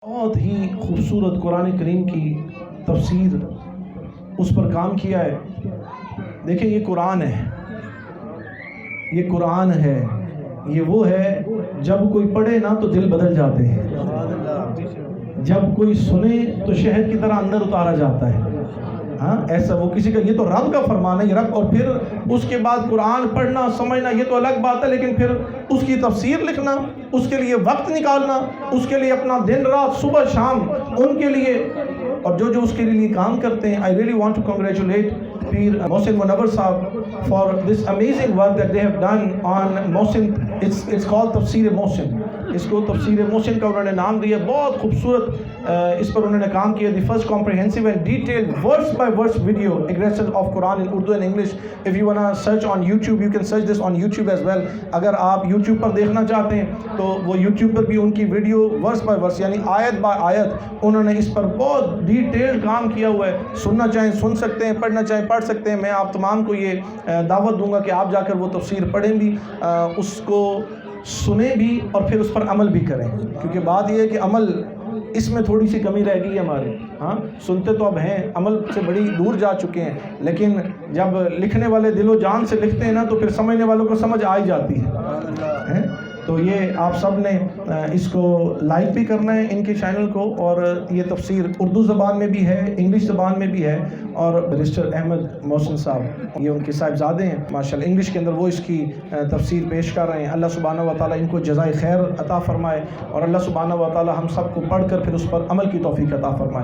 بہت ہی خوبصورت قرآن کریم کی تفسیر اس پر کام کیا ہے۔ دیکھیں یہ قرآن ہے، یہ قرآن ہے، یہ وہ ہے جب کوئی پڑھے نا تو دل بدل جاتے ہیں، جب کوئی سنے تو شہد کی طرح اندر اتارا جاتا ہے۔ ہاں ایسا وہ کسی کا، یہ تو رب کا فرمان ہے، یہ رب، اور پھر اس کے بعد قرآن پڑھنا سمجھنا یہ تو الگ بات ہے، لیکن پھر اس کی تفسیر لکھنا، اس کے لیے وقت نکالنا، اس کے لیے اپنا دن رات صبح شام ان کے لیے، اور جو اس کے لیے کام کرتے ہیں۔ I really want to congratulate Peer Mohsin Munawar Sahab for this amazing work that they have done on Mohsin. It's called Tafsir Mohsin. اس کو تفسیر محسن کا انہوں نے نام دیا۔ بہت خوبصورت اس پر انہوں نے کام کیا۔ The first comprehensive and detailed verse by verse video exegetics of Quran in Urdu and English. If you wanna search on YouTube, you can search this on YouTube as well. اگر آپ YouTube پر دیکھنا چاہتے ہیں تو وہ YouTube پر بھی ان کی video verse by verse یعنی آیت by آیت انہوں نے اس پر بہت ڈیٹیلڈ کام کیا ہوا ہے۔ سننا چاہیں سن سکتے ہیں، پڑھنا چاہیں پڑھ سکتے ہیں۔ میں آپ تمام کو یہ دعوت دوں گا کہ آپ جا کر وہ تفسیر پڑھیں بھی، اس کو سنیں بھی، اور پھر اس پر عمل بھی کریں، کیونکہ بات یہ ہے کہ عمل اس میں تھوڑی سی کمی رہ گئی ہے ہماری۔ ہاں سنتے تو اب ہیں، عمل سے بڑی دور جا چکے ہیں، لیکن جب لکھنے والے دل و جان سے لکھتے ہیں نا تو پھر سمجھنے والوں کو سمجھ آ ہی جاتی ہے۔ تو یہ آپ سب نے اس کو لائک بھی کرنا ہے ان کے چینل کو، اور یہ تفسیر اردو زبان میں بھی ہے، انگلش زبان میں بھی ہے، اور بیرسٹر احمد محسن صاحب یہ ان کے صاحبزادے ہیں ماشاءاللہ، انگلش کے اندر وہ اس کی تفسیر پیش کر رہے ہیں۔ اللہ سبحانہ و تعالیٰ ان کو جزائے خیر عطا فرمائے، اور اللہ سبحانہ و تعالیٰ ہم سب کو پڑھ کر پھر اس پر عمل کی توفیق عطا فرمائے۔